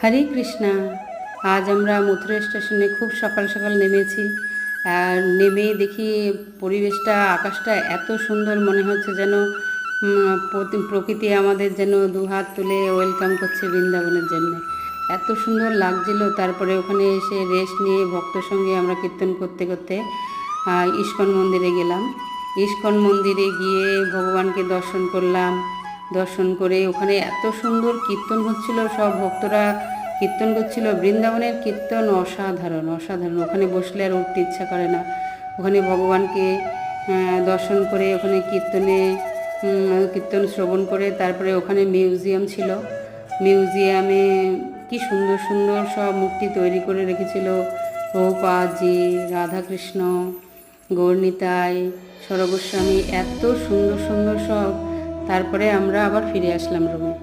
হরে কৃষ্ণা। আজ আমরা মথুরা স্টেশনে খুব সকাল সকাল নেমেছি। আর নেমেই দেখি পরিবেশটা, আকাশটা এত সুন্দর, মনে হচ্ছে যেন প্রকৃতি আমাদের যেন দুহাত তুলে ওয়েলকাম করছে বৃন্দাবনের জন্য। এত সুন্দর লাগছিল। তারপরে ওখানে এসে রেস্ট নিয়ে ভক্তর সঙ্গে আমরা কীর্তন করতে করতে ইস্কন মন্দিরে গেলাম। ইস্কন মন্দিরে গিয়ে ভগবানকে দর্শন করলাম। দর্শন করে ওখানে এত সুন্দর কীর্তন হচ্ছিল, সব ভক্তরা কীর্তন করছিল। বৃন্দাবনের কীর্তন অসাধারণ অসাধারণ। ওখানে বসলে আর উঠতে ইচ্ছা করে না। ওখানে ভগবানকে দর্শন করে ওখানে কীর্তন শ্রবণ করে তারপরে ওখানে মিউজিয়াম ছিল। মিউজিয়ামে কি সুন্দর সুন্দর সব মূর্তি তৈরি করে রেখেছিল। প্রভুপাদজি, রাধাকৃষ্ণ, গৌরনিতাই, সরগোস্বামী, এত সুন্দর সুন্দর সব। তারপরে আমরা আবার ফিরে আসলাম রুমে।